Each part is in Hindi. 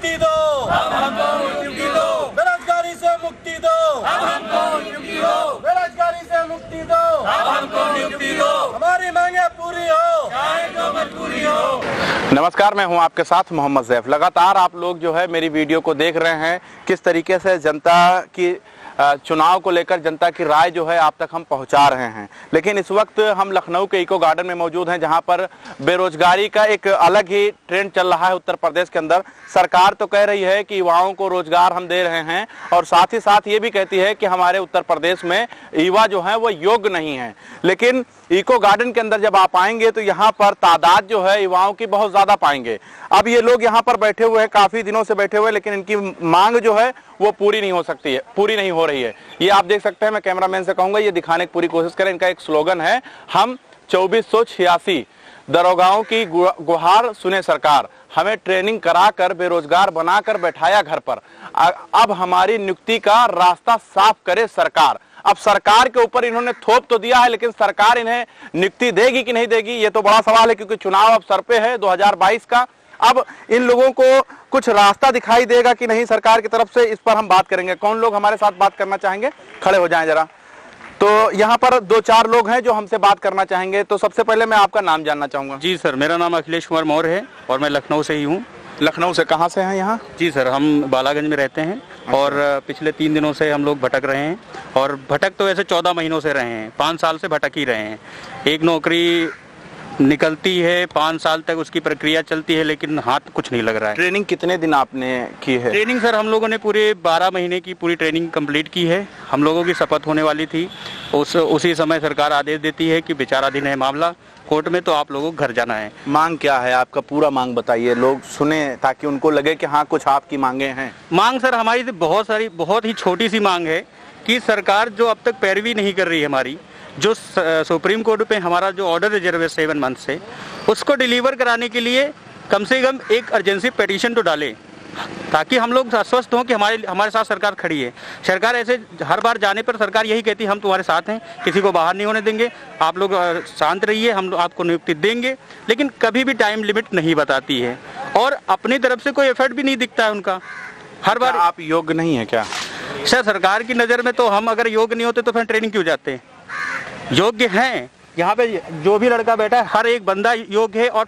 मुक्ति दो, अब हमको मुक्ति दो, बेरोजगारी से मुक्ति दो, अब हमको मुक्ति दो, बेरोजगारी से मुक्ति दो, अब हमको मुक्ति दो, हमारी मांगे पूरी हो चाहे जो मजबूरी हो। नमस्कार, मैं हूं आपके साथ मोहम्मद ज़ैफ। लगातार आप लोग जो है मेरी वीडियो को देख रहे हैं, किस तरीके से जनता की चुनाव को लेकर जनता की राय जो है आप तक हम पहुंचा रहे हैं। लेकिन इस वक्त हम लखनऊ के इको गार्डन में मौजूद हैं, जहां पर बेरोजगारी का एक अलग ही ट्रेंड चल रहा है उत्तर प्रदेश के अंदर। सरकार तो कह रही है कि युवाओं को रोजगार हम दे रहे हैं, और साथ ही साथ ये भी कहती है कि हमारे उत्तर प्रदेश में युवा जो है वो योग्य नहीं है। लेकिन इको गार्डन के अंदर जब आप आएंगे तो यहाँ पर तादाद जो है युवाओं की बहुत ज्यादा पाएंगे। अब ये लोग यहाँ पर बैठे हुए हैं, काफी दिनों से बैठे हुए हैं, लेकिन इनकी मांग जो है वो पूरी नहीं हो सकती है, पूरी नहीं हो रही है। ये आप देख सकते हैं, मैं कैमरामैन से कहूंगा ये दिखाने की पूरी कोशिश करें। इनका एक स्लोगन है, हम 2486 दरोगाओं की गुहार सुने सरकार, हमें ट्रेनिंग कराकर बेरोजगार बनाकर बैठाया घर पर, अब हमारी नियुक्ति का रास्ता साफ करे सरकार। अब सरकार के ऊपर इन्होंने थोप तो दिया है, लेकिन सरकार इन्हें नियुक्ति देगी कि नहीं देगी ये तो बड़ा सवाल है, क्योंकि चुनाव अब सर पे है 2022 का। अब इन लोगों को कुछ रास्ता दिखाई देगा कि नहीं सरकार की तरफ से, इस पर हम बात करेंगे। कौन लोग हमारे साथ बात करना चाहेंगे? खड़े हो जाएं जरा। तो यहाँ पर 2-4 लोग हैं जो हमसे बात करना चाहेंगे। तो सबसे पहले मैं आपका नाम जानना चाहूंगा। जी सर, मेरा नाम अखिलेश कुमार मौर्य है और मैं लखनऊ से ही हूँ। लखनऊ से कहाँ से हैं यहाँ? जी सर, हम बालागंज में रहते हैं और पिछले 3 दिनों से हम लोग भटक रहे हैं, और भटक तो वैसे 14 महीनों से रहे हैं, 5 साल से भटक ही रहे हैं। एक नौकरी निकलती है, 5 साल तक उसकी प्रक्रिया चलती है, लेकिन हाथ कुछ नहीं लग रहा है। ट्रेनिंग कितने दिन आपने की है? ट्रेनिंग सर हम लोगों ने पूरे 12 महीने की पूरी ट्रेनिंग कंप्लीट की है। हम लोगों की शपथ होने वाली थी, उसी समय सरकार आदेश देती है कि विचाराधीन है मामला कोर्ट में, तो आप लोगों को घर जाना है। मांग क्या है आपका? पूरा मांग बताइए, लोग सुने ताकि उनको लगे कि हाँ कुछ आपकी मांगे हैं। मांग सर हमारी बहुत ही छोटी सी मांग है कि सरकार जो अब तक पैरवी नहीं कर रही है हमारी, जो सुप्रीम कोर्ट पे हमारा जो ऑर्डर रिजर्व है 7 मंथ से, उसको डिलीवर कराने के लिए कम से कम एक अर्जेंसी पिटीशन तो डाले, ताकि हम लोग आश्वस्त हों कि हमारे साथ सरकार खड़ी है। सरकार ऐसे हर बार जाने पर सरकार यही कहती है हम तुम्हारे साथ हैं, किसी को बाहर नहीं होने देंगे, आप लोग शांत रहिए, हम आपको नियुक्ति देंगे, लेकिन कभी भी टाइम लिमिट नहीं बताती है और अपनी तरफ से कोई एफर्ट भी नहीं दिखता है उनका। हर बार आप योग्य नहीं है क्या? सर सरकार की नज़र में तो हम अगर योग्य नहीं होते तो फिर ट्रेनिंग क्यों जाते हैं? योग्य हैं, यहाँ पे जो भी लड़का बैठा है हर एक बंदा योग्य है, और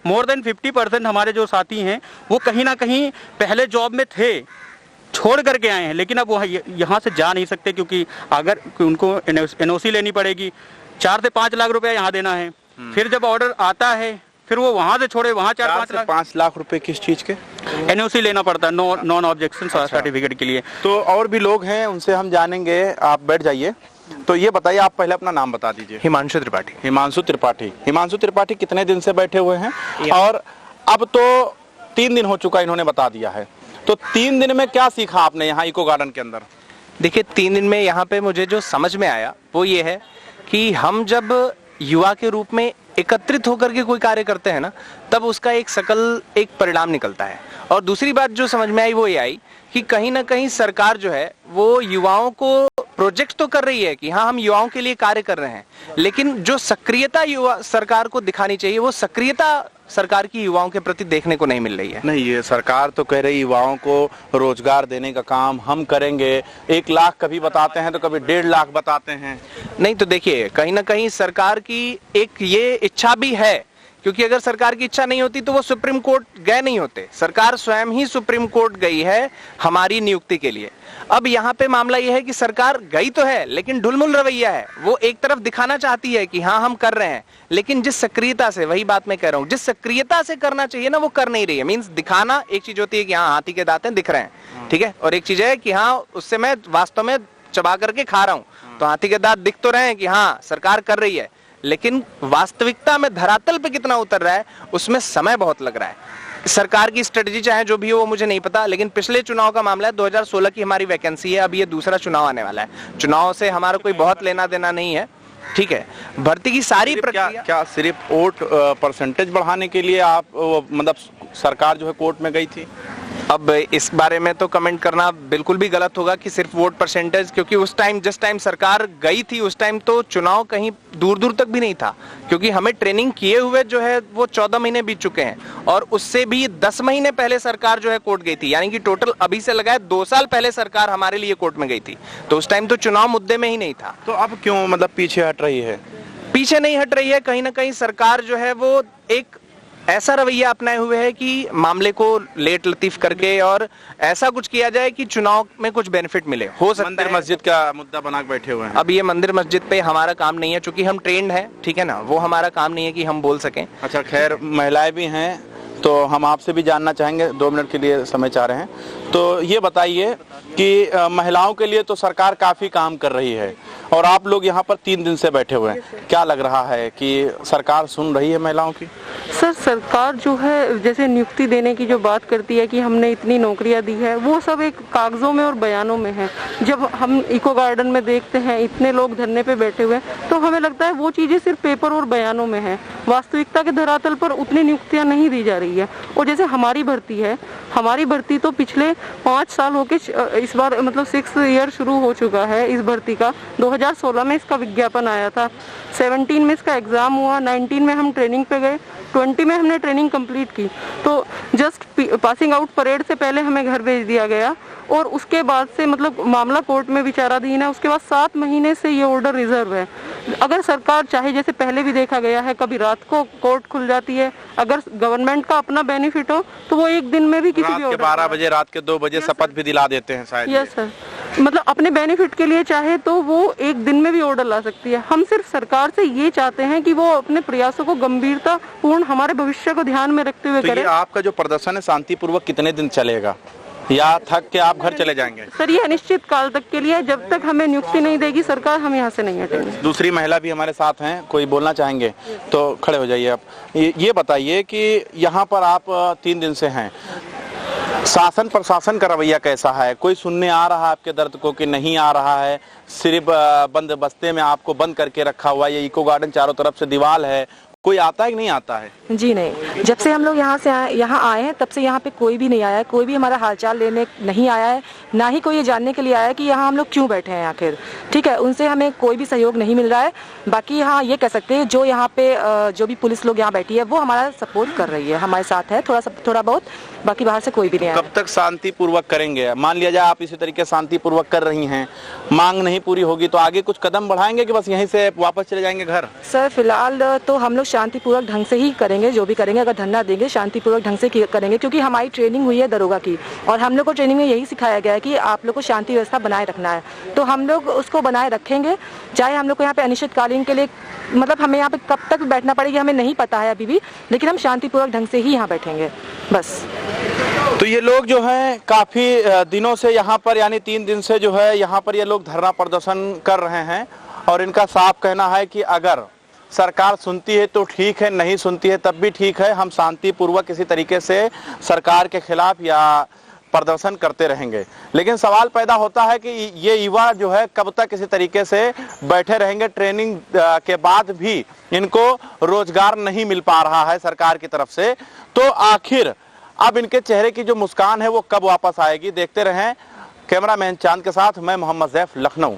मोर देन 50% हमारे जो साथी हैं वो कहीं ना कहीं पहले जॉब में थे, छोड़ करके आए हैं, लेकिन अब वो यहाँ से जा नहीं सकते, क्योंकि अगर उनको एनओसी लेनी पड़ेगी, 4 से 5 लाख रुपया यहाँ देना है, फिर जब ऑर्डर आता है फिर वो वहाँ से छोड़े, वहाँ 4-5 लाख रुपए किस चीज के? एनओसी लेना पड़ता है, नॉन ऑब्जेक्शन सर्टिफिकेट के लिए। तो और भी लोग हैं, उनसे हम जानेंगे। आप बैठ जाइए। तो ये बताइए, आप पहले अपना नाम बता दीजिए। हिमांशु त्रिपाठी। हिमांशु त्रिपाठी। हिमांशु त्रिपाठी कितने दिन से बैठे हुए हैं? और अब तो 3 दिन हो चुका इन्होंने बता दिया है, तो 3 दिन में क्या सीखा आपने यहाँ इको गार्डन के अंदर? देखिए, 3 दिन में यहाँ पे मुझे जो समझ में आया वो ये है कि हम जब युवा के रूप में एकत्रित होकर के कोई कार्य करते हैं ना, तब उसका एक परिणाम निकलता है। और दूसरी बात जो समझ में आई वो ये आई कि कहीं ना कहीं सरकार जो है वो युवाओं को प्रोजेक्ट तो कर रही है कि हाँ हम युवाओं के लिए कार्य कर रहे हैं, लेकिन जो सक्रियता युवा सरकार को दिखानी चाहिए वो सक्रियता सरकार की युवाओं के प्रति देखने को नहीं मिल रही है। नहीं, ये सरकार तो कह रही युवाओं को रोजगार देने का काम हम करेंगे। 1 लाख कभी बताते हैं तो कभी 1.5 लाख बताते हैं। नहीं, तो देखिए कहीं ना कहीं सरकार की एक ये इच्छा भी है, क्योंकि अगर सरकार की इच्छा नहीं होती तो वो सुप्रीम कोर्ट गए नहीं होते। सरकार स्वयं ही सुप्रीम कोर्ट गई है हमारी नियुक्ति के लिए। अब यहाँ पे मामला यह है कि सरकार गई तो है, लेकिन ढुलमुल रवैया है। वो एक तरफ दिखाना चाहती है कि हाँ हम कर रहे हैं, लेकिन जिस सक्रियता से, वही बात मैं कह रहा हूँ, जिस सक्रियता से करना चाहिए ना वो कर नहीं रही है। मीन्स दिखाना एक चीज होती है कि हाँ हाथी के दांत दिख रहे हैं, ठीक है, और एक चीज है कि हाँ उससे मैं वास्तव में चबा करके खा रहा हूँ, तो हाथी के दांत दिख तो रहे हैं कि हाँ सरकार कर रही है, लेकिन वास्तविकता में धरातल पे कितना उतर रहा है उसमें समय बहुत लग रहा है। सरकार की स्ट्रेटजी चाहे जो भी हो वो मुझे नहीं पता, लेकिन पिछले चुनाव का मामला है, 2016 की हमारी वैकेंसी है, अब ये दूसरा चुनाव आने वाला है। चुनाव से हमारा कोई बहुत लेना देना नहीं है, ठीक है। भर्ती की सारी प्रक्रिया क्या सिर्फ वोट परसेंटेज बढ़ाने के लिए आप मतलब सरकार जो है कोर्ट में गई थी? अब इस बारे में तो कमेंट करना बिल्कुल भी गलत होगा कि सिर्फ वोट परसेंटेज, क्योंकि उस टाइम जिस टाइम सरकार गई थी उस टाइम तो चुनाव कहीं दूर दूर तक भी नहीं था, क्योंकि हमें ट्रेनिंग किए हुए जो है वो 14 महीने बीत चुके हैं और उससे भी 10 महीने पहले सरकार जो है कोर्ट गई थी, यानी कि टोटल अभी से लगाए 2 साल पहले सरकार हमारे लिए कोर्ट में गई थी, तो उस टाइम तो चुनाव मुद्दे में ही नहीं था। तो अब क्यों मतलब पीछे हट रही है? पीछे नहीं हट रही है, कहीं ना कहीं सरकार जो है वो एक ऐसा रवैया अपनाए हुए है कि मामले को लेट लतीफ करके और ऐसा कुछ किया जाए कि चुनाव में कुछ बेनिफिट मिले। हो सकता मंदिर है मस्जिद का मुद्दा बना के बैठे हुए हैं। अब ये मंदिर मस्जिद पे हमारा काम नहीं है, चूंकि हम ट्रेंड है, ठीक है ना, वो हमारा काम नहीं है कि हम बोल सकें। अच्छा, खैर महिलाएं भी हैं तो हम आपसे भी जानना चाहेंगे, 2 मिनट के लिए समय चाह रहे हैं। तो ये बताइए कि महिलाओं के लिए तो सरकार काफी काम कर रही है और आप लोग यहाँ पर 3 दिन से बैठे हुए हैं, क्या लग रहा है कि सरकार सुन रही है महिलाओं की? सर, सरकार जो है जैसे नियुक्ति देने की जो बात करती है कि हमने इतनी नौकरियां दी है, वो सब एक कागजों में और बयानों में है। जब हम इको गार्डन में देखते हैं इतने लोग धरने पे बैठे हुए हैं तो हमें लगता है वो चीजें सिर्फ पेपर और बयानों में है, वास्तविकता के धरातल पर उतनी नियुक्तियां नहीं दी जा रही है। और जैसे हमारी भर्ती है, हमारी भर्ती तो पिछले 5 साल होके इस बार मतलब 6th ईयर शुरू हो चुका है इस भर्ती का। 2016 में इसका विज्ञापन आया था, 17 में इसका एग्जाम हुआ, 19 में हम ट्रेनिंग पे गए, 20 में हमने ट्रेनिंग कंप्लीट की, तो जस्ट पासिंग आउट परेड से पहले हमें घर भेज दिया गया और उसके बाद से मतलब मामला कोर्ट में विचाराधीन है। उसके बाद 7 महीने से ये ऑर्डर रिजर्व है। अगर सरकार चाहे, जैसे पहले भी देखा गया है, कभी रात को कोर्ट खुल जाती है, अगर गवर्नमेंट का अपना बेनिफिट हो तो वो एक दिन में भी किसी भी रात के 12 बजे, रात के 2 बजे शपथ भी दिला देते हैं शायद। यस सर, मतलब अपने बेनिफिट के लिए चाहे तो वो एक दिन में भी ऑर्डर ला सकती है। हम सिर्फ सरकार से ये चाहते हैं कि वो अपने प्रयासों को गंभीरता पूर्ण हमारे भविष्य को ध्यान में रखते हुए तो करे। ये आपका जो प्रदर्शन है शांतिपूर्वक कितने दिन चलेगा या थक के आप घर चले जाएंगे? सर, ये अनिश्चित काल तक के लिए, जब तक हमें नियुक्ति नहीं देगी सरकार, हम यहाँ से नहीं हटेंगे। दूसरी महिला भी हमारे साथ हैं, कोई बोलना चाहेंगे तो खड़े हो जाइए आप। ये बताइए कि यहाँ पर आप 3 दिन से हैं, शासन प्रशासन का रवैया कैसा है? कोई सुनने आ रहा है आपके दर्द को कि नहीं आ रहा है? सिर्फ बंद बस्ते में आपको बंद करके रखा हुआ है, ये इको गार्डन चारों तरफ से दीवार है, कोई आता है कि नहीं आता है? जी नहीं, जब से हम लोग यहाँ आए हैं तब से यहाँ पे कोई भी नहीं आया है, कोई भी हमारा हालचाल लेने नहीं आया है, ना ही कोई ये जानने के लिए आया है कि यहाँ हम लोग क्यों बैठे हैं आखिर। ठीक है, उनसे हमें कोई भी सहयोग नहीं मिल रहा है। बाकी हाँ ये कह सकते हैं जो यहाँ पे जो भी पुलिस लोग यहाँ बैठी है वो हमारा सपोर्ट कर रही है, हमारे साथ है थोड़ा बहुत, बाकी बाहर से कोई भी नहीं आया। कब तक शांतिपूर्वक करेंगे? मान लिया जाए आप इसी तरीके शांतिपूर्वक कर रही हैं, मांग नहीं पूरी होगी तो आगे कुछ कदम बढ़ाएंगे कि बस यहीं से वापस चले जाएंगे घर? सर, फिलहाल तो हम लोग शांतिपूर्वक ढंग से ही करेंगे, जो भी करेंगे, अगर धरना देंगे शांतिपूर्वक ढंग से करेंगे, क्योंकि हमारी ट्रेनिंग हुई है दरोगा की और हम लोग को ट्रेनिंग में यही सिखाया गया है कि आप लोग को शांति व्यवस्था बनाए रखना है, तो हम लोग उसको बनाए रखेंगे। चाहे हम लोग को यहाँ पे अनिश्चितकालीन के लिए, मतलब हमें यहाँ पे कब तक बैठना पड़ेगा हमें नहीं पता है अभी भी, लेकिन हम शांतिपूर्वक ढंग से ही यहाँ बैठेंगे बस। तो ये लोग जो हैं काफी दिनों से यहाँ पर, यानी 3 दिन से जो है यहाँ पर ये लोग धरना प्रदर्शन कर रहे हैं और इनका साफ कहना है कि अगर सरकार सुनती है तो ठीक है, नहीं सुनती है तब भी ठीक है, हम शांतिपूर्वक किसी तरीके से सरकार के खिलाफ या प्रदर्शन करते रहेंगे। लेकिन सवाल पैदा होता है कि ये युवा जो है कब तक इसी तरीके से बैठे रहेंगे? ट्रेनिंग के बाद भी इनको रोजगार नहीं मिल पा रहा है सरकार की तरफ से, तो आखिर अब इनके चेहरे की जो मुस्कान है वो कब वापस आएगी? देखते रहें। कैमरामैन चांद के साथ मैं मोहम्मद जैफ, लखनऊ।